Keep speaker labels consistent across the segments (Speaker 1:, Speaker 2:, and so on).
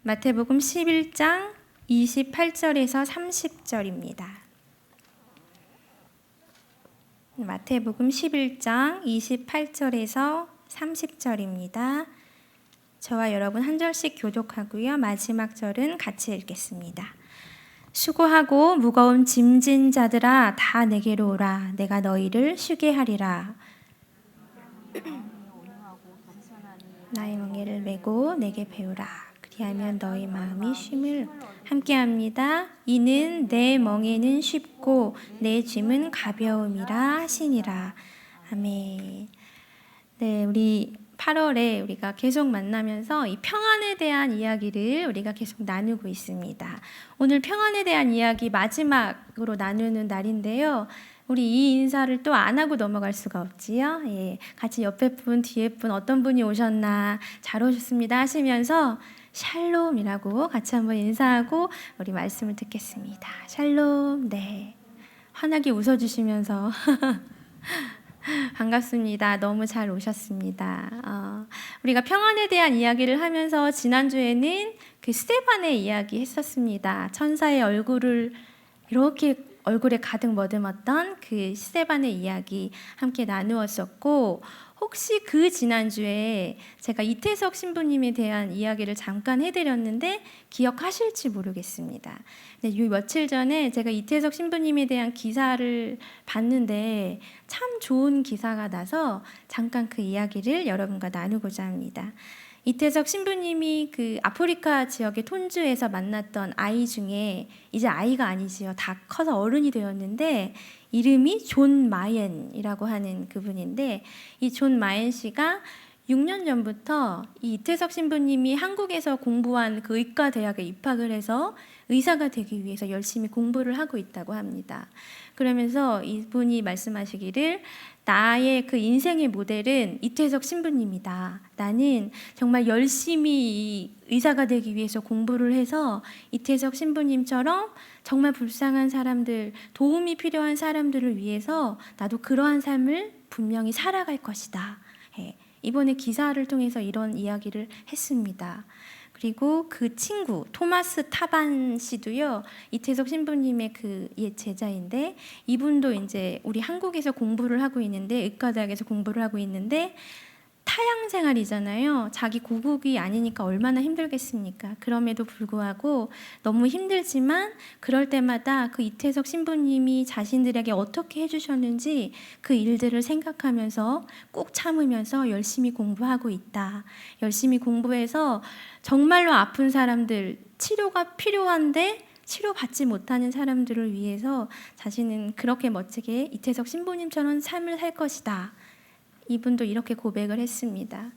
Speaker 1: 마태복음 11장 28절에서 30절입니다. 마태복음 11장 28절에서 30절입니다. 저와 여러분 한 절씩 교독하고요. 마지막 절은 같이 읽겠습니다. 수고하고 무거운 짐진 자들아 다 내게로 오라. 내가 너희를 쉬게 하리라. 나의 멍에를 메고 내게 배우라. 그리하면 너희 마음이 쉼을 함께합니다. 이는 내 멍에는 쉽고 내 짐은 가벼움이라 하시니라. 아멘. 네, 우리 8월에 우리가 계속 만나면서 이 평안에 대한 이야기를 우리가 계속 나누고 있습니다. 오늘 평안에 대한 이야기 마지막으로 나누는 날인데요. 우리 이 인사를 또 안 하고 넘어갈 수가 없지요. 예, 같이 옆에 분, 뒤에 분, 어떤 분이 오셨나, 잘 오셨습니다 하시면서 샬롬이라고 같이 한번 인사하고 우리 말씀을 듣겠습니다. 샬롬. 네, 환하게 웃어주시면서 반갑습니다. 너무 잘 오셨습니다. 우리가 평안에 대한 이야기를 하면서 지난주에는 그 스데반의 이야기 했었습니다. 천사의 얼굴을 이렇게 얼굴에 가득 머금었던 그 스데반의 이야기 함께 나누었었고, 혹시 그 지난주에 제가 이태석 신부님에 대한 이야기를 잠깐 해드렸는데 기억하실지 모르겠습니다. 네, 요 며칠 전에 제가 이태석 신부님에 대한 기사를 봤는데 참 좋은 기사가 나서 잠깐 그 이야기를 여러분과 나누고자 합니다. 이태석 신부님이 그 아프리카 지역의 톤주에서 만났던 아이 중에 이제 아이가 아니지요. 다 커서 어른이 되었는데 이름이 존 마옌이라고 하는 그분인데, 이 존 마옌 씨가 6년 전부터 이 이태석 신부님이 한국에서 공부한 그 의과 대학에 입학을 해서 의사가 되기 위해서 열심히 공부를 하고 있다고 합니다. 그러면서 이분이 말씀하시기를, 나의 그 인생의 모델은 이태석 신부님이다. 나는 정말 열심히 의사가 되기 위해서 공부를 해서 이태석 신부님처럼 정말 불쌍한 사람들, 도움이 필요한 사람들을 위해서 나도 그러한 삶을 분명히 살아갈 것이다. 이번에 기사를 통해서 이런 이야기를 했습니다. 그리고 그 친구 토마스 타반 씨도요, 이태석 신부님의 그 옛 제자인데, 이분도 이제 우리 한국에서 공부를 하고 있는데, 의과대학에서 공부를 하고 있는데 타양 생활이잖아요. 자기 고국이 아니니까 얼마나 힘들겠습니까? 그럼에도 불구하고 너무 힘들지만 그럴 때마다 그 이태석 신부님이 자신들에게 어떻게 해주셨는지 그 일들을 생각하면서 꼭 참으면서 열심히 공부하고 있다. 열심히 공부해서 정말로 아픈 사람들, 치료가 필요한데 치료받지 못하는 사람들을 위해서 자신은 그렇게 멋지게 이태석 신부님처럼 삶을 살 것이다. 이분도 이렇게 고백을 했습니다.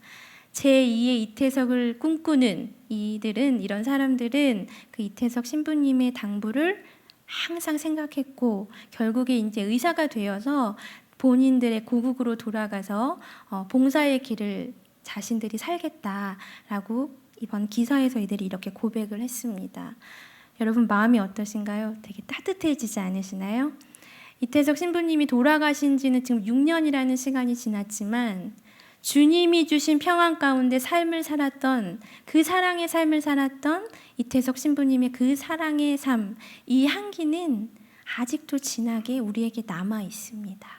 Speaker 1: 제2의 이태석을 꿈꾸는 이런 사람들은 그 이태석 신부님의 당부를 항상 생각했고, 결국에 이제 의사가 되어서 본인들의 고국으로 돌아가서 봉사의 길을 자신들이 살겠다라고 이번 기사에서 이들이 이렇게 고백을 했습니다. 여러분 마음이 어떠신가요? 되게 따뜻해지지 않으시나요? 이태석 신부님이 돌아가신 지는 지금 6년이라는 시간이 지났지만 주님이 주신 평안 가운데 삶을 살았던, 그 사랑의 삶을 살았던 이태석 신부님의 그 사랑의 삶, 이 향기는 아직도 진하게 우리에게 남아 있습니다.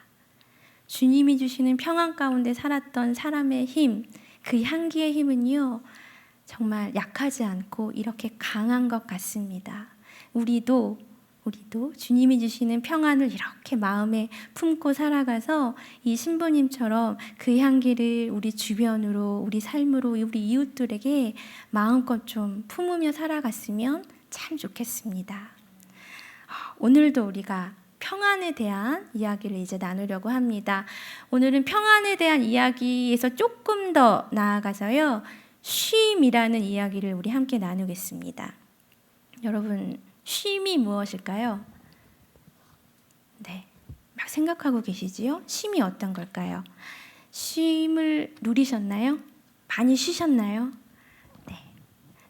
Speaker 1: 주님이 주시는 평안 가운데 살았던 사람의 힘, 그 향기의 힘은요, 정말 약하지 않고 이렇게 강한 것 같습니다. 우리도 주님이 주시는 평안을 이렇게 마음에 품고 살아가서 이 신부님처럼 그 향기를 우리 주변으로, 우리 삶으로, 우리 이웃들에게 마음껏 좀 품으며 살아갔으면 참 좋겠습니다. 오늘도 우리가 평안에 대한 이야기를 이제 나누려고 합니다. 오늘은 평안에 대한 이야기에서 조금 더 나아가서요, 쉼이라는 이야기를 우리 함께 나누겠습니다. 여러분, 쉼이 무엇일까요? 네, 막 생각하고 계시지요? 쉼이 어떤 걸까요? 쉼을 누리셨나요? 많이 쉬셨나요? 네,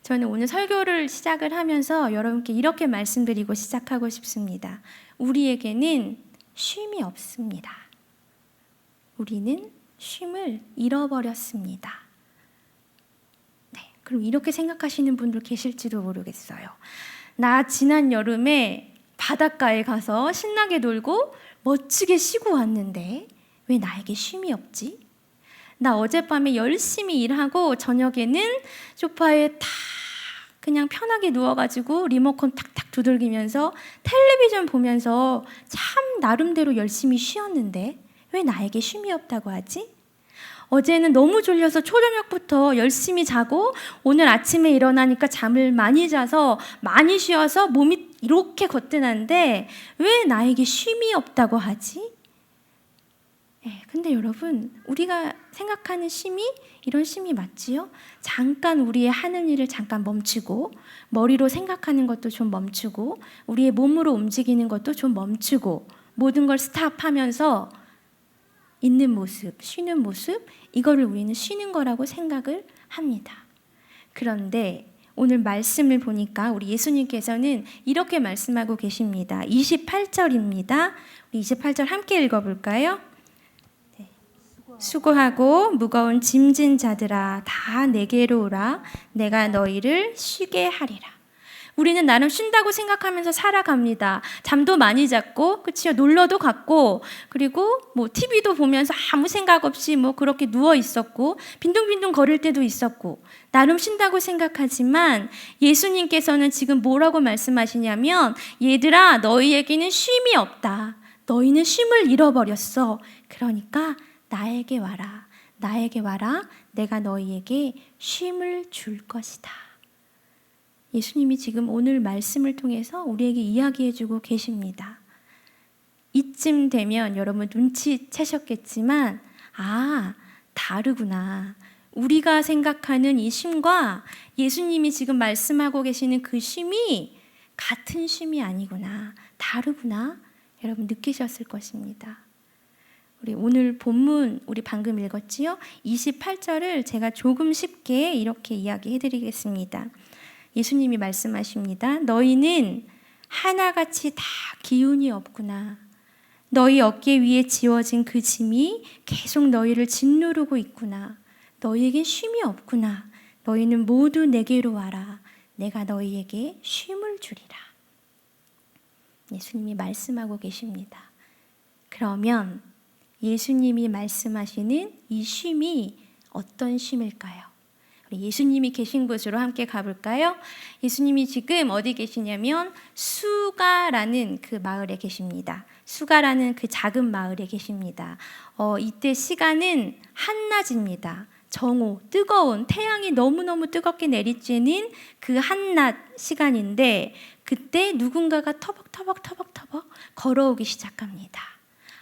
Speaker 1: 저는 오늘 설교를 시작을 하면서 여러분께 이렇게 말씀드리고 시작하고 싶습니다. 우리에게는 쉼이 없습니다. 우리는 쉼을 잃어버렸습니다. 그럼 이렇게 생각하시는 분들 계실지도 모르겠어요. 나 지난 여름에 바닷가에 가서 신나게 놀고 멋지게 쉬고 왔는데 왜 나에게 쉼이 없지? 나 어젯밤에 열심히 일하고 저녁에는 소파에 탁 그냥 편하게 누워가지고 리모컨 탁탁 두들기면서 텔레비전 보면서 참 나름대로 열심히 쉬었는데 왜 나에게 쉼이 없다고 하지? 어제는 너무 졸려서 초저녁부터 열심히 자고 오늘 아침에 일어나니까 잠을 많이 자서 많이 쉬어서 몸이 이렇게 거뜬한데 왜 나에게 쉼이 없다고 하지? 근데 여러분, 우리가 생각하는 쉼이 이런 쉼이 맞지요? 잠깐 우리의 하는 일을 잠깐 멈추고 머리로 생각하는 것도 좀 멈추고 우리의 몸으로 움직이는 것도 좀 멈추고 모든 걸 스탑하면서 있는 모습, 쉬는 모습, 이거를 우리는 쉬는 거라고 생각을 합니다. 그런데 오늘 말씀을 보니까 우리 예수님께서는 이렇게 말씀하고 계십니다. 28절입니다. 우리 28절 함께 읽어볼까요? 수고하고 무거운 짐진 자들아 다 내게로 오라. 내가 너희를 쉬게 하리라. 우리는 나름 쉰다고 생각하면서 살아갑니다. 잠도 많이 잤고, 그치요? 놀러도 갔고, 그리고 뭐 TV도 보면서 아무 생각 없이 뭐 그렇게 누워 있었고, 빈둥빈둥 거릴 때도 있었고, 나름 쉰다고 생각하지만 예수님께서는 지금 뭐라고 말씀하시냐면, 얘들아, 너희에게는 쉼이 없다. 너희는 쉼을 잃어버렸어. 그러니까 나에게 와라. 나에게 와라. 내가 너희에게 쉼을 줄 것이다. 예수님이 지금 오늘 말씀을 통해서 우리에게 이야기해주고 계십니다. 이쯤 되면 여러분 눈치채셨겠지만 다르구나. 우리가 생각하는 이 쉼과 예수님이 지금 말씀하고 계시는 그 쉼이 같은 쉼이 아니구나. 다르구나. 여러분 느끼셨을 것입니다. 우리 오늘 본문 우리 방금 읽었지요? 28절을 제가 조금 쉽게 이렇게 이야기해드리겠습니다. 예수님이 말씀하십니다. 너희는 하나같이 다 기운이 없구나. 너희 어깨 위에 지워진 그 짐이 계속 너희를 짓누르고 있구나. 너희에겐 쉼이 없구나. 너희는 모두 내게로 와라. 내가 너희에게 쉼을 주리라. 예수님이 말씀하고 계십니다. 그러면 예수님이 말씀하시는 이 쉼이 어떤 쉼일까요? 예수님이 계신 곳으로 함께 가볼까요? 예수님이 지금 어디 계시냐면 수가라는 그 마을에 계십니다. 수가라는 그 작은 마을에 계십니다. 이때 시간은 한낮입니다. 정오, 뜨거운 태양이 너무너무 뜨겁게 내리쬐는 그 한낮 시간인데 그때 누군가가 터벅터벅 걸어오기 시작합니다.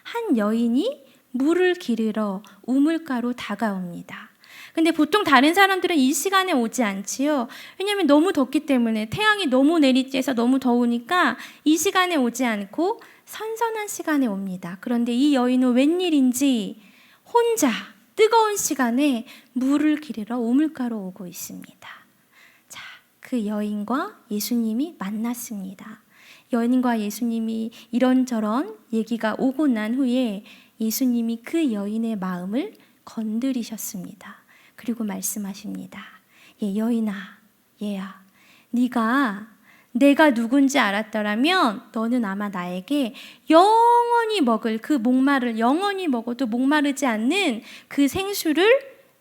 Speaker 1: 한 여인이 물을 기르러 우물가로 다가옵니다. 근데 보통 다른 사람들은 이 시간에 오지 않지요. 왜냐하면 너무 덥기 때문에 태양이 너무 내리쬐서 너무 더우니까 이 시간에 오지 않고 선선한 시간에 옵니다. 그런데 이 여인은 웬일인지 혼자 뜨거운 시간에 물을 기르러 우물가로 오고 있습니다. 자, 그 여인과 예수님이 만났습니다. 여인과 예수님이 이런저런 얘기가 오고 난 후에 예수님이 그 여인의 마음을 건드리셨습니다. 그리고 말씀하십니다. 여인아, 얘야, 네가 내가 누군지 알았더라면 너는 아마 나에게 영원히 먹을 그 목마를 영원히 먹어도 목마르지 않는 그 생수를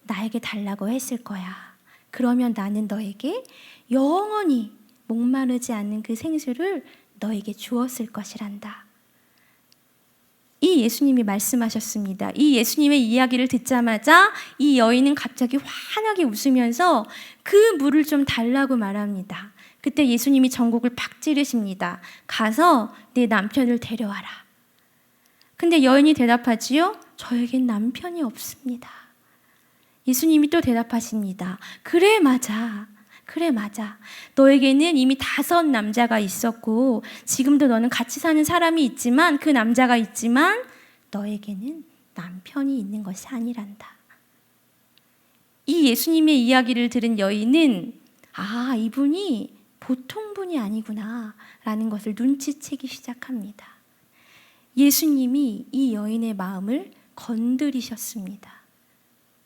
Speaker 1: 나에게 달라고 했을 거야. 그러면 나는 너에게 영원히 목마르지 않는 그 생수를 너에게 주었을 것이란다. 이 예수님이 말씀하셨습니다. 이 예수님의 이야기를 듣자마자 이 여인은 갑자기 환하게 웃으면서 그 물을 좀 달라고 말합니다. 그때 예수님이 전곡을 팍 찌르십니다. 가서 내 남편을 데려와라. 근데 여인이 대답하지요. 저에겐 남편이 없습니다. 예수님이 또 대답하십니다. 그래 맞아. 너에게는 이미 5 남자가 있었고 지금도 너는 같이 사는 사람이 있지만 그 남자가 있지만 너에게는 남편이 있는 것이 아니란다. 이 예수님의 이야기를 들은 여인은 이분이 보통 분이 아니구나 라는 것을 눈치채기 시작합니다. 예수님이 이 여인의 마음을 건드리셨습니다.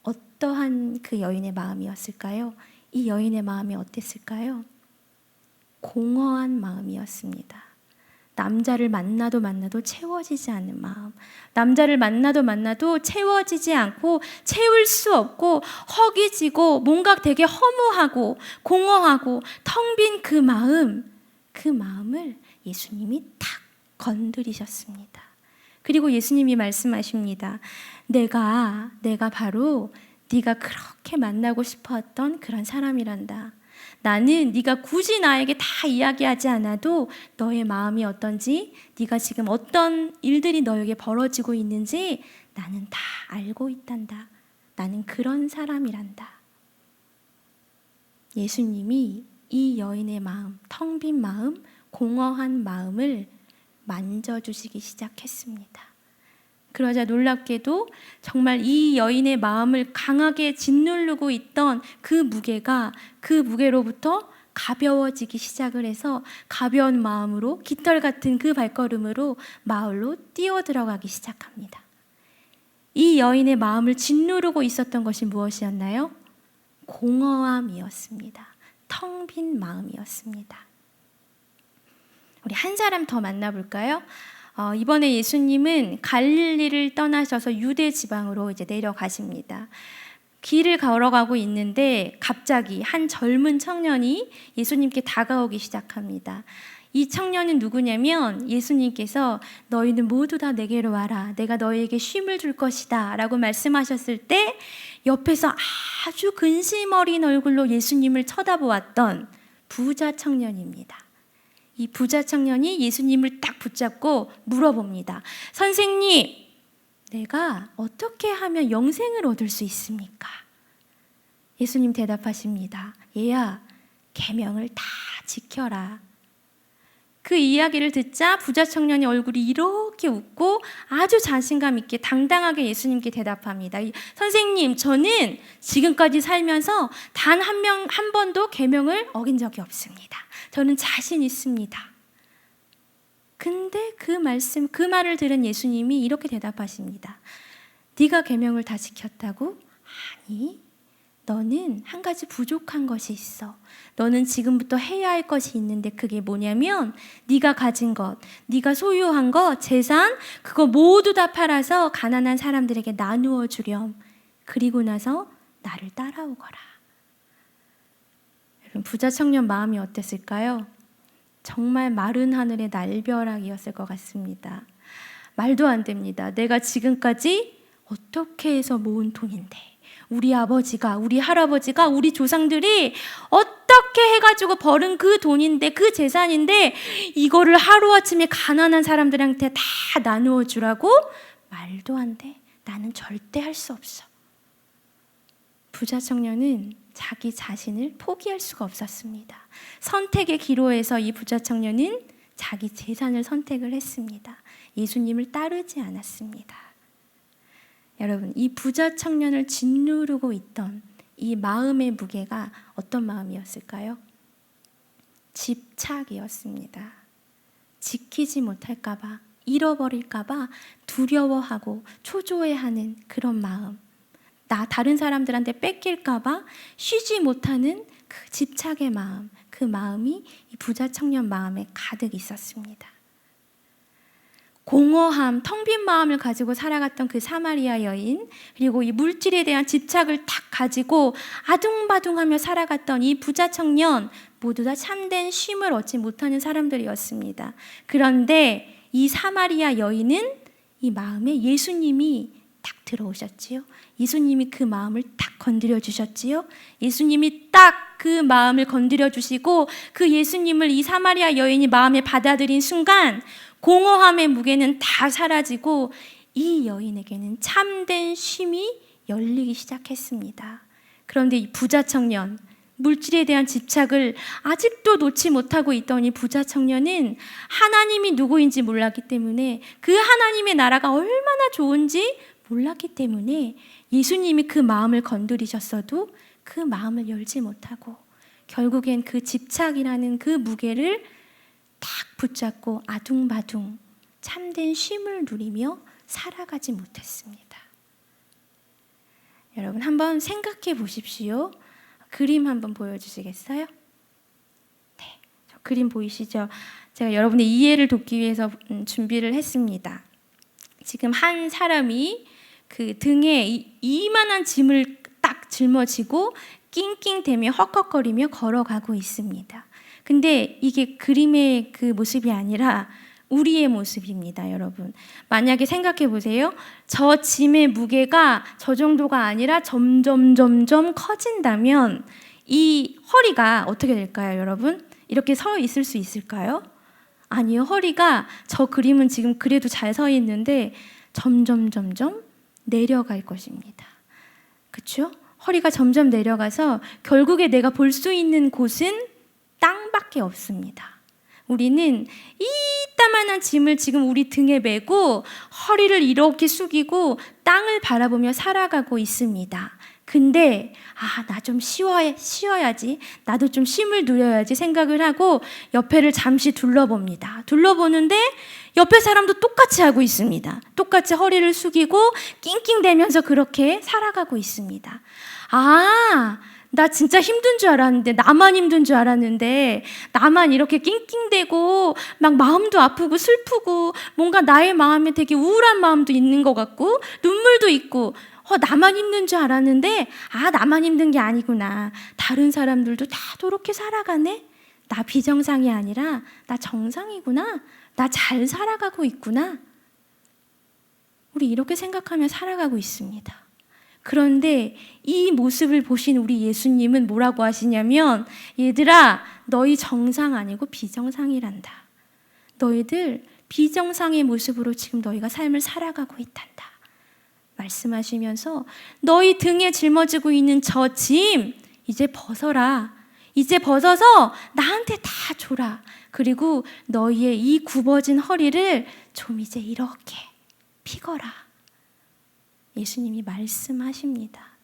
Speaker 1: 어떠한 그 여인의 마음이었을까요? 이 여인의 마음이 어땠을까요? 공허한 마음이었습니다. 남자를 만나도 채워지지 않는 마음, 남자를 만나도 채워지지 않고 채울 수 없고 허기지고 뭔가 되게 허무하고 공허하고 텅 빈 그 마음을 예수님이 탁 건드리셨습니다. 그리고 예수님이 말씀하십니다. 내가 바로 네가 그렇게 만나고 싶었던 그런 사람이란다. 나는 네가 굳이 나에게 다 이야기하지 않아도 너의 마음이 어떤지, 네가 지금 어떤 일들이 너에게 벌어지고 있는지 나는 다 알고 있단다. 나는 그런 사람이란다. 예수님이 이 여인의 마음, 텅 빈 마음, 공허한 마음을 만져주시기 시작했습니다. 그러자 놀랍게도 정말 이 여인의 마음을 강하게 짓누르고 있던 그 무게로부터 가벼워지기 시작을 해서 가벼운 마음으로 깃털 같은 그 발걸음으로 마을로 뛰어들어가기 시작합니다. 이 여인의 마음을 짓누르고 있었던 것이 무엇이었나요? 공허함이었습니다. 텅 빈 마음이었습니다. 우리 한 사람 더 만나볼까요? 이번에 예수님은 갈릴리를 떠나셔서 유대 지방으로 이제 내려가십니다. 길을 걸어가고 있는데 갑자기 한 젊은 청년이 예수님께 다가오기 시작합니다. 이 청년은 누구냐면 예수님께서 너희는 모두 다 내게로 와라. 내가 너희에게 쉼을 줄 것이다. 라고 말씀하셨을 때 옆에서 아주 근심 어린 얼굴로 예수님을 쳐다보았던 부자 청년입니다. 이 부자 청년이 예수님을 딱 붙잡고 물어봅니다. 선생님, 내가 어떻게 하면 영생을 얻을 수 있습니까? 예수님 대답하십니다. 얘야, 계명을 다 지켜라. 그 이야기를 듣자 부자 청년의 얼굴이 이렇게 웃고 아주 자신감 있게 당당하게 예수님께 대답합니다. 선생님, 저는 지금까지 살면서 단 한 번도 계명을 어긴 적이 없습니다. 저는 자신 있습니다. 근데 그 말을 들은 예수님이 이렇게 대답하십니다. 네가 계명을 다 지켰다고? 아니, 너는 한 가지 부족한 것이 있어. 너는 지금부터 해야 할 것이 있는데 그게 뭐냐면 네가 가진 것, 네가 소유한 것, 재산 그거 모두 다 팔아서 가난한 사람들에게 나누어 주렴. 그리고 나서 나를 따라오거라. 여러분, 부자 청년 마음이 어땠을까요? 정말 마른 하늘의 날벼락이었을 것 같습니다. 말도 안 됩니다. 내가 지금까지 어떻게 해서 모은 돈인데 우리 아버지가, 우리 할아버지가, 우리 조상들이 어떻게 해가지고 벌은 그 돈인데, 그 재산인데 이거를 하루아침에 가난한 사람들한테 다 나누어 주라고? 말도 안 돼. 나는 절대 할 수 없어. 부자 청년은 자기 자신을 포기할 수가 없었습니다. 선택의 기로에서 이 부자 청년은 자기 재산을 선택을 했습니다. 예수님을 따르지 않았습니다. 여러분, 이 부자 청년을 짓누르고 있던 이 마음의 무게가 어떤 마음이었을까요? 집착이었습니다. 지키지 못할까봐, 잃어버릴까봐 두려워하고 초조해하는 그런 마음. 다른 사람들한테 뺏길까봐 쉬지 못하는 그 집착의 마음, 그 마음이 이 부자 청년 마음에 가득 있었습니다. 공허함, 텅 빈 마음을 가지고 살아갔던 그 사마리아 여인, 그리고 이 물질에 대한 집착을 탁 가지고 아둥바둥하며 살아갔던 이 부자 청년, 모두 다 참된 쉼을 얻지 못하는 사람들이었습니다. 그런데 이 사마리아 여인은 이 마음에 예수님이 딱 들어오셨지요. 예수님이 그 마음을 딱 건드려 주셨지요. 예수님이 딱 그 마음을 건드려 주시고 그 예수님을 이 사마리아 여인이 마음에 받아들인 순간 공허함의 무게는 다 사라지고 이 여인에게는 참된 쉼이 열리기 시작했습니다. 그런데 이 부자 청년, 물질에 대한 집착을 아직도 놓지 못하고 있던 이 부자 청년은 하나님이 누구인지 몰랐기 때문에, 그 하나님의 나라가 얼마나 좋은지 몰랐기 때문에 예수님이 그 마음을 건드리셨어도 그 마음을 열지 못하고 결국엔 그 집착이라는 그 무게를 딱 붙잡고 아둥바둥 참된 쉼을 누리며 살아가지 못했습니다. 여러분, 한번 생각해 보십시오. 그림 한번 보여주시겠어요? 네, 저 그림 보이시죠? 제가 여러분의 이해를 돕기 위해서 준비를 했습니다. 지금 한 사람이 그 등에 이만한 짐을 딱 짊어지고 낑낑대며 헉헉거리며 걸어가고 있습니다. 근데 이게 그림의 그 모습이 아니라 우리의 모습입니다, 여러분. 만약에 생각해 보세요. 저 짐의 무게가 저 정도가 아니라 점점 커진다면 이 허리가 어떻게 될까요, 여러분? 이렇게 서 있을 수 있을까요? 아니요. 허리가 저 그림은 지금 그래도 잘 서 있는데 점점 내려갈 것입니다. 그렇죠? 허리가 점점 내려가서 결국에 내가 볼 수 있는 곳은 땅밖에 없습니다. 우리는 이따만한 짐을 지금 우리 등에 메고 허리를 이렇게 숙이고 땅을 바라보며 살아가고 있습니다. 근데 나 좀 쉬어야지, 나도 좀 쉼을 누려야지 생각을 하고 옆에를 잠시 둘러봅니다. 둘러보는데 옆에 사람도 똑같이 하고 있습니다. 똑같이 허리를 숙이고 낑낑대면서 그렇게 살아가고 있습니다. 나 진짜 힘든 줄 알았는데, 나만 힘든 줄 알았는데, 나만 이렇게 낑낑대고 막 마음도 아프고 슬프고 뭔가 나의 마음에 되게 우울한 마음도 있는 것 같고 눈물도 있고 나만 힘든 줄 알았는데 나만 힘든 게 아니구나. 다른 사람들도 다 저렇게 살아가네. 나 비정상이 아니라 나 정상이구나. 나 잘 살아가고 있구나. 우리 이렇게 생각하며 살아가고 있습니다. 그런데 이 모습을 보신 우리 예수님은 뭐라고 하시냐면, 얘들아, 너희 정상 아니고 비정상이란다. 너희들 비정상의 모습으로 지금 너희가 삶을 살아가고 있단다. 말씀하시면서 너희 등에 짊어지고 있는 저 짐 이제 벗어라. 이제 벗어서 나한테 다 줘라. 그리고 너희의 이 굽어진 허리를 좀 이제 이렇게 펴거라. 예수님이 말씀하십니다.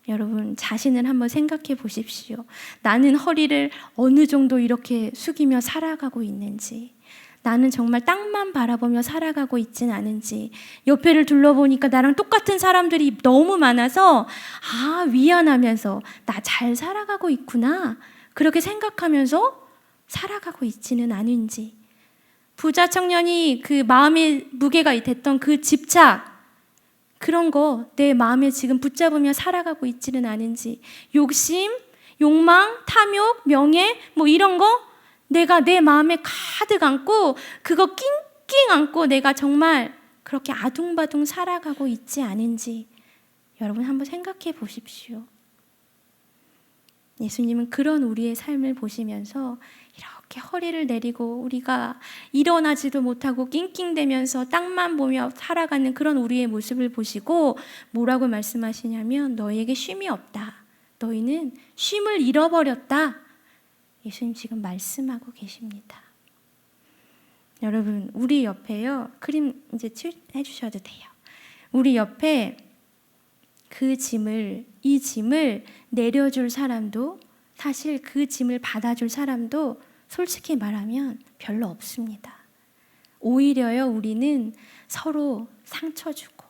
Speaker 1: 여러분, 자신을 한번 생각해 보십시오. 나는 허리를 어느 정도 이렇게 숙이며 살아가고 있는지, 나는 정말 땅만 바라보며 살아가고 있진 않은지, 옆에를 둘러보니까 나랑 똑같은 사람들이 너무 많아서 미안하면서 나 잘 살아가고 있구나, 그렇게 생각하면서 살아가고 있지는 않은지, 부자 청년이 그 마음의 무게가 됐던 그 집착, 그런 거 내 마음에 지금 붙잡으며 살아가고 있지는 않은지, 욕심, 욕망, 탐욕, 명예 이런 거 내가 내 마음에 가득 안고 그거 낑낑 안고 내가 정말 그렇게 아둥바둥 살아가고 있지 않은지 여러분 한번 생각해 보십시오. 예수님은 그런 우리의 삶을 보시면서 이렇게 허리를 내리고 우리가 일어나지도 못하고 낑낑대면서 땅만 보며 살아가는 그런 우리의 모습을 보시고 뭐라고 말씀하시냐면, 너희에게 쉼이 없다. 너희는 쉼을 잃어버렸다. 예수님 지금 말씀하고 계십니다. 여러분, 우리 옆에요. 그림 이제 해주셔도 돼요. 우리 옆에 이 짐을 내려줄 사람도, 사실 그 짐을 받아줄 사람도 솔직히 말하면 별로 없습니다. 오히려요, 우리는 서로 상처 주고,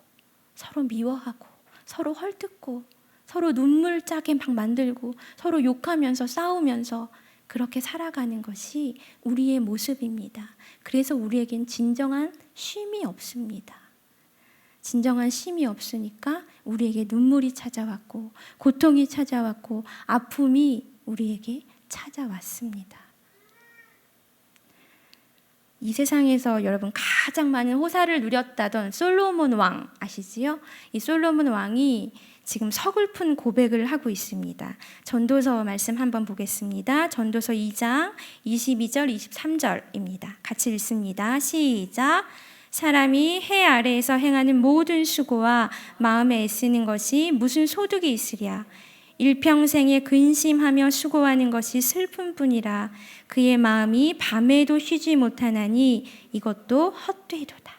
Speaker 1: 서로 미워하고, 서로 헐뜯고, 서로 눈물 짜게 막 만들고, 서로 욕하면서 싸우면서 그렇게 살아가는 것이 우리의 모습입니다. 그래서 우리에겐 진정한 쉼이 없습니다. 진정한 쉼이 없으니까 우리에게 눈물이 찾아왔고, 고통이 찾아왔고, 아픔이 우리에게 찾아왔습니다. 이 세상에서 여러분 가장 많은 호사를 누렸다던 솔로몬 왕 아시지요? 이 솔로몬 왕이 지금 서글픈 고백을 하고 있습니다. 전도서 말씀 한번 보겠습니다. 전도서 2장 22절 23절입니다. 같이 읽습니다. 시작. 사람이 해 아래에서 행하는 모든 수고와 마음에 애쓰는 것이 무슨 소득이 있으랴. 일평생에 근심하며 수고하는 것이 슬픔뿐이라. 그의 마음이 밤에도 쉬지 못하나니 이것도 헛되도다.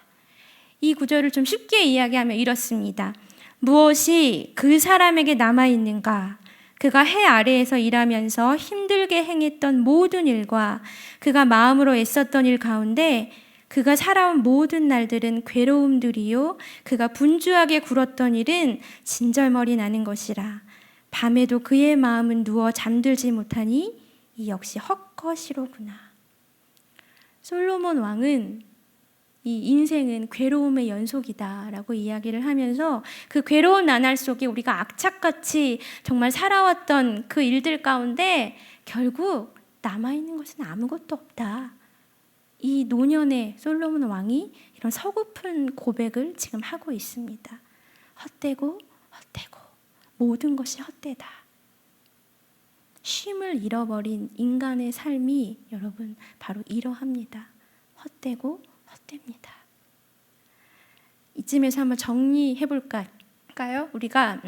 Speaker 1: 이 구절을 좀 쉽게 이야기하면 이렇습니다. 무엇이 그 사람에게 남아있는가? 그가 해 아래에서 일하면서 힘들게 행했던 모든 일과 그가 마음으로 애썼던 일 가운데 그가 살아온 모든 날들은 괴로움들이요, 그가 분주하게 굴었던 일은 진절머리 나는 것이라. 밤에도 그의 마음은 누워 잠들지 못하니 이 역시 헛것이로구나. 솔로몬 왕은 이 인생은 괴로움의 연속이다라고 이야기를 하면서 그 괴로운 나날 속에 우리가 악착같이 정말 살아왔던 그 일들 가운데 결국 남아있는 것은 아무것도 없다. 이 노년의 솔로몬 왕이 이런 서글픈 고백을 지금 하고 있습니다. 헛되고 모든 것이 헛되다. 쉼을 잃어버린 인간의 삶이 여러분 바로 이러합니다. 헛되고 헛됩니다. 이쯤에서 한번 정리해 볼까요? 우리가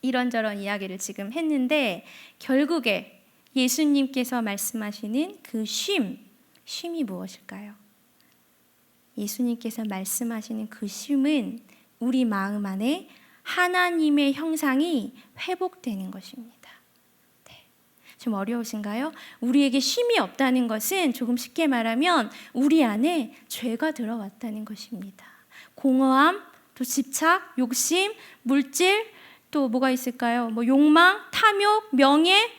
Speaker 1: 이런저런 이야기를 지금 했는데 결국에 예수님께서 말씀하시는 그 쉼이 무엇일까요? 예수님께서 말씀하시는 그 쉼은 우리 마음 안에 하나님의 형상이 회복되는 것입니다. 네. 좀 어려우신가요? 우리에게 쉼이 없다는 것은 조금 쉽게 말하면 우리 안에 죄가 들어왔다는 것입니다. 공허함, 또 집착, 욕심, 물질, 또 뭐가 있을까요? 욕망, 탐욕, 명예,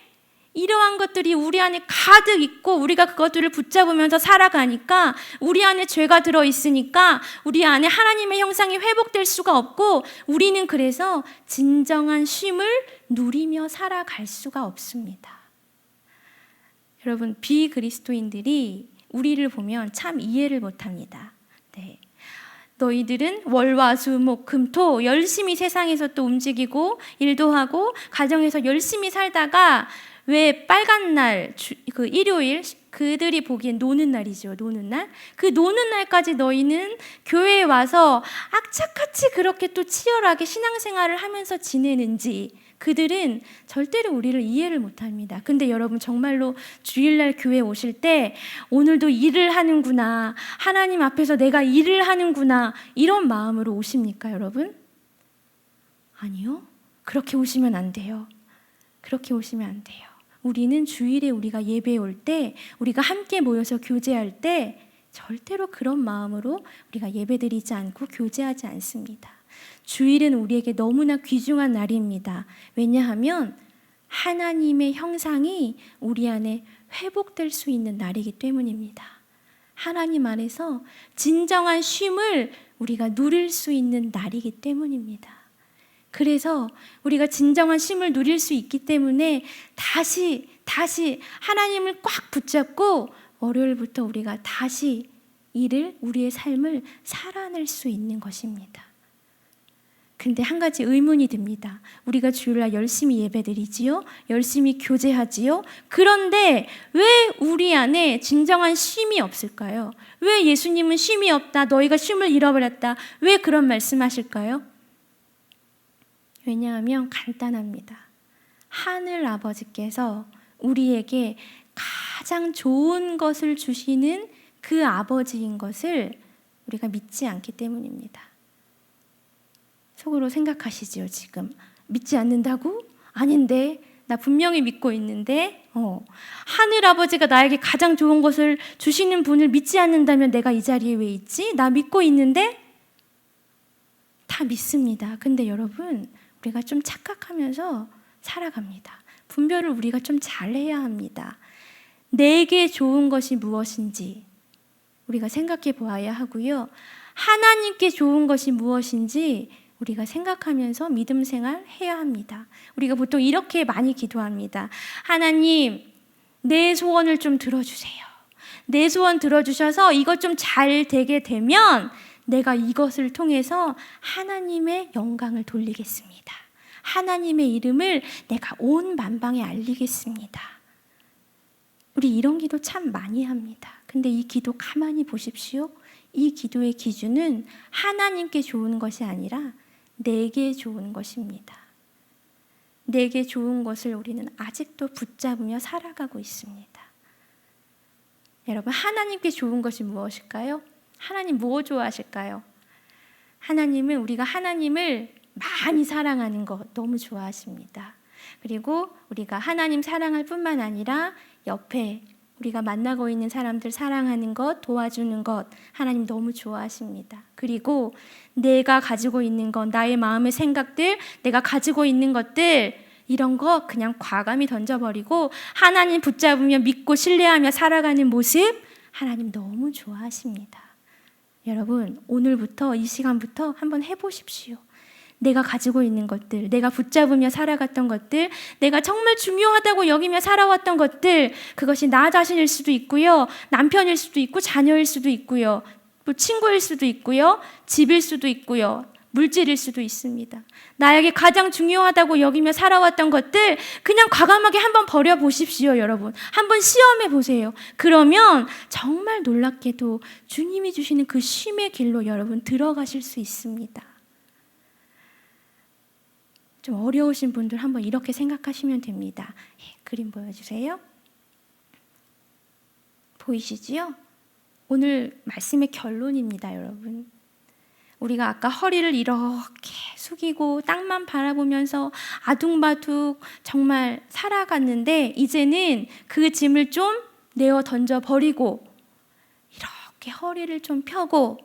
Speaker 1: 이러한 것들이 우리 안에 가득 있고 우리가 그것들을 붙잡으면서 살아가니까 우리 안에 죄가 들어있으니까 우리 안에 하나님의 형상이 회복될 수가 없고 우리는 그래서 진정한 쉼을 누리며 살아갈 수가 없습니다. 여러분, 비그리스도인들이 우리를 보면 참 이해를 못합니다. 네. 너희들은 월화수목금토 열심히 세상에서 또 움직이고 일도 하고 가정에서 열심히 살다가 왜 빨간 날, 그 일요일, 그들이 보기엔 노는 날이죠. 노는 날. 그 노는 날까지 너희는 교회에 와서 악착같이 그렇게 또 치열하게 신앙생활을 하면서 지내는지 그들은 절대로 우리를 이해를 못합니다. 근데 여러분 정말로 주일날 교회 오실 때 오늘도 일을 하는구나, 하나님 앞에서 내가 일을 하는구나 이런 마음으로 오십니까 여러분? 아니요. 그렇게 오시면 안 돼요. 그렇게 오시면 안 돼요. 우리는 주일에 우리가 예배에 올 때, 우리가 함께 모여서 교제할 때 절대로 그런 마음으로 우리가 예배드리지 않고 교제하지 않습니다. 주일은 우리에게 너무나 귀중한 날입니다. 왜냐하면 하나님의 형상이 우리 안에 회복될 수 있는 날이기 때문입니다. 하나님 안에서 진정한 쉼을 우리가 누릴 수 있는 날이기 때문입니다. 그래서 우리가 진정한 쉼을 누릴 수 있기 때문에 다시 하나님을 꽉 붙잡고 월요일부터 우리가 다시 우리의 삶을 살아낼 수 있는 것입니다. 근데 한 가지 의문이 듭니다. 우리가 주일날 열심히 예배드리지요? 열심히 교제하지요? 그런데 왜 우리 안에 진정한 쉼이 없을까요? 왜 예수님은 쉼이 없다, 너희가 쉼을 잃어버렸다, 왜 그런 말씀하실까요? 왜냐하면 간단합니다. 하늘 아버지께서 우리에게 가장 좋은 것을 주시는 그 아버지인 것을 우리가 믿지 않기 때문입니다. 속으로 생각하시지요, 지금. 믿지 않는다고? 아닌데, 나 분명히 믿고 있는데, 하늘 아버지가 나에게 가장 좋은 것을 주시는 분을 믿지 않는다면 내가 이 자리에 왜 있지? 나 믿고 있는데? 다 믿습니다. 근데 여러분, 우리가 좀 착각하면서 살아갑니다. 분별을 우리가 좀 잘해야 합니다. 내게 좋은 것이 무엇인지 우리가 생각해 보아야 하고요. 하나님께 좋은 것이 무엇인지 우리가 생각하면서 믿음 생활 해야 합니다. 우리가 보통 이렇게 많이 기도합니다. 하나님, 내 소원을 좀 들어주세요. 내 소원 들어주셔서 이것 좀 잘 되게 되면 내가 이것을 통해서 하나님의 영광을 돌리겠습니다. 하나님의 이름을 내가 온 만방에 알리겠습니다. 우리 이런 기도 참 많이 합니다. 근데 이 기도 가만히 보십시오. 이 기도의 기준은 하나님께 좋은 것이 아니라 내게 좋은 것입니다. 내게 좋은 것을 우리는 아직도 붙잡으며 살아가고 있습니다. 여러분, 하나님께 좋은 것이 무엇일까요? 하나님 뭐 좋아하실까요? 하나님은 우리가 하나님을 많이 사랑하는 것 너무 좋아하십니다. 그리고 우리가 하나님 사랑할 뿐만 아니라 옆에 우리가 만나고 있는 사람들 사랑하는 것, 도와주는 것 하나님 너무 좋아하십니다. 그리고 내가 가지고 있는 것, 나의 마음의 생각들, 내가 가지고 있는 것들 이런 거 그냥 과감히 던져버리고 하나님 붙잡으며 믿고 신뢰하며 살아가는 모습 하나님 너무 좋아하십니다. 여러분 오늘부터 이 시간부터 한번 해보십시오. 내가 가지고 있는 것들, 내가 붙잡으며 살아갔던 것들, 내가 정말 중요하다고 여기며 살아왔던 것들, 그것이 나 자신일 수도 있고요, 남편일 수도 있고 자녀일 수도 있고요, 또 친구일 수도 있고요, 집일 수도 있고요, 물질일 수도 있습니다. 나에게 가장 중요하다고 여기며 살아왔던 것들 그냥 과감하게 한번 버려보십시오. 여러분 한번 시험해 보세요. 그러면 정말 놀랍게도 주님이 주시는 그 쉼의 길로 여러분 들어가실 수 있습니다. 좀 어려우신 분들 한번 이렇게 생각하시면 됩니다. 그림 보여주세요. 보이시지요? 오늘 말씀의 결론입니다. 여러분 우리가 아까 허리를 이렇게 숙이고 땅만 바라보면서 아둥바둥 정말 살아갔는데 이제는 그 짐을 좀 내어 던져버리고 이렇게 허리를 좀 펴고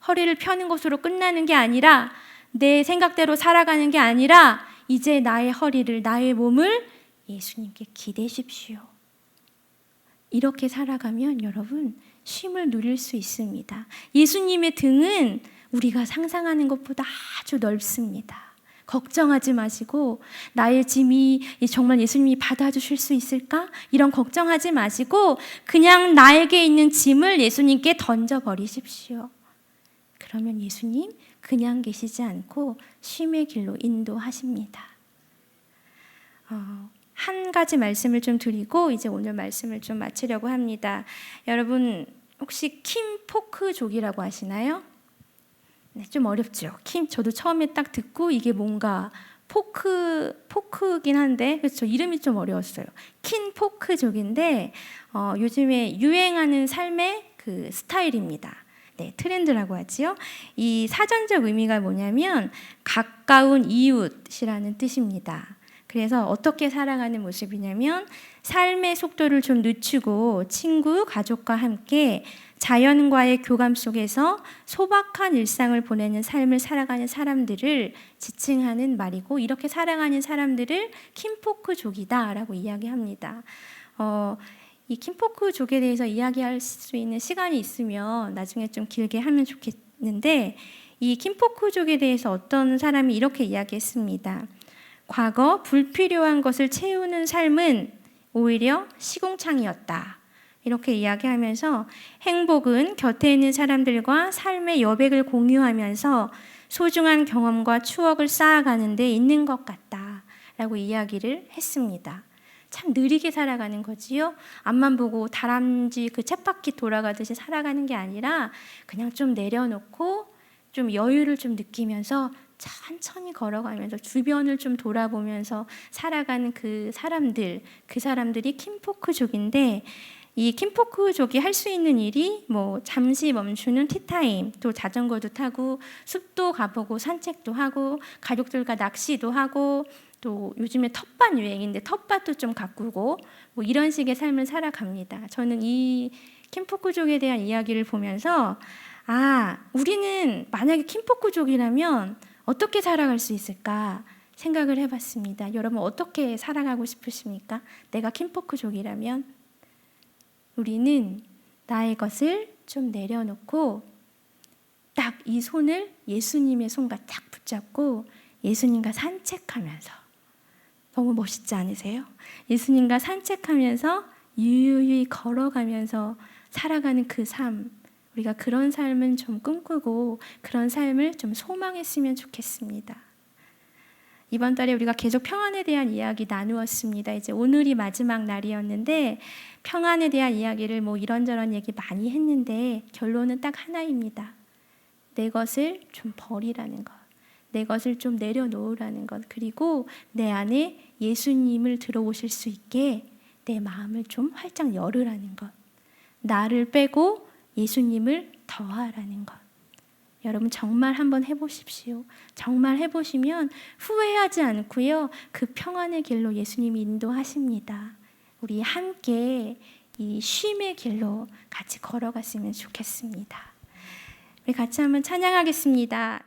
Speaker 1: 허리를 펴는 것으로 끝나는 게 아니라 내 생각대로 살아가는 게 아니라 이제 나의 허리를, 나의 몸을 예수님께 기대십시오. 이렇게 살아가면 여러분 쉼을 누릴 수 있습니다. 예수님의 등은 우리가 상상하는 것보다 아주 넓습니다. 걱정하지 마시고 나의 짐이 정말 예수님이 받아주실 수 있을까? 이런 걱정하지 마시고 그냥 나에게 있는 짐을 예수님께 던져버리십시오. 그러면 예수님 그냥 계시지 않고 쉼의 길로 인도하십니다. 한 가지 말씀을 좀 드리고 이제 오늘 말씀을 좀 마치려고 합니다. 여러분 혹시 킴포크족이라고 아시나요? 네, 좀 어렵죠. 저도 처음에 딱 듣고 이게 뭔가 포크긴 한데 그렇죠. 이름이 좀 어려웠어요. 킨포크족인데 요즘에 유행하는 삶의 그 스타일입니다. 네, 트렌드라고 하지요. 이 사전적 의미가 뭐냐면 가까운 이웃이라는 뜻입니다. 그래서 어떻게 살아가는 모습이냐면 삶의 속도를 좀 늦추고 친구, 가족과 함께 자연과의 교감 속에서 소박한 일상을 보내는 삶을 살아가는 사람들을 지칭하는 말이고 이렇게 살아가는 사람들을 킴포크족이다라고 이야기합니다. 이 킴포크족에 대해서 이야기할 수 있는 시간이 있으면 나중에 좀 길게 하면 좋겠는데 이 킴포크족에 대해서 어떤 사람이 이렇게 이야기했습니다. 과거 불필요한 것을 채우는 삶은 오히려 시궁창이었다. 이렇게 이야기하면서 행복은 곁에 있는 사람들과 삶의 여백을 공유하면서 소중한 경험과 추억을 쌓아가는 데 있는 것 같다. 라고 이야기를 했습니다. 참 느리게 살아가는 거지요. 앞만 보고 다람쥐 그 쳇바퀴 돌아가듯이 살아가는 게 아니라 그냥 좀 내려놓고 좀 여유를 좀 느끼면서 천천히 걸어가면서 주변을 좀 돌아보면서 살아가는 그 사람들이 킴포크족인데 이 킴포크족이 할 수 있는 일이 뭐 잠시 멈추는 티타임, 또 자전거도 타고 숲도 가보고 산책도 하고 가족들과 낚시도 하고 또 요즘에 텃밭 유행인데 텃밭도 좀 가꾸고 뭐 이런 식의 삶을 살아갑니다. 저는 이 킴포크족에 대한 이야기를 보면서 우리는 만약에 킴포크족이라면 어떻게 살아갈 수 있을까 생각을 해봤습니다. 여러분 어떻게 살아가고 싶으십니까? 내가 킴포크족이라면 우리는 나의 것을 좀 내려놓고 딱 이 손을 예수님의 손과 딱 붙잡고 예수님과 산책하면서 너무 멋있지 않으세요? 예수님과 산책하면서 유유히 걸어가면서 살아가는 그 삶, 우리가 그런 삶은 좀 꿈꾸고 그런 삶을 좀 소망했으면 좋겠습니다. 이번 달에 우리가 계속 평안에 대한 이야기 나누었습니다. 이제 오늘이 마지막 날이었는데 평안에 대한 이야기를 뭐 이런저런 얘기 많이 했는데 결론은 딱 하나입니다. 내 것을 좀 버리라는 것, 내 것을 좀 내려놓으라는 것, 그리고 내 안에 예수님을 들어오실 수 있게 내 마음을 좀 활짝 열으라는 것, 나를 빼고 예수님을 더하라는 것. 여러분 정말 한번 해보십시오. 정말 해보시면 후회하지 않고요. 그 평안의 길로 예수님이 인도하십니다. 우리 함께 이 쉼의 길로 같이 걸어갔으면 좋겠습니다. 우리 같이 한번 찬양하겠습니다.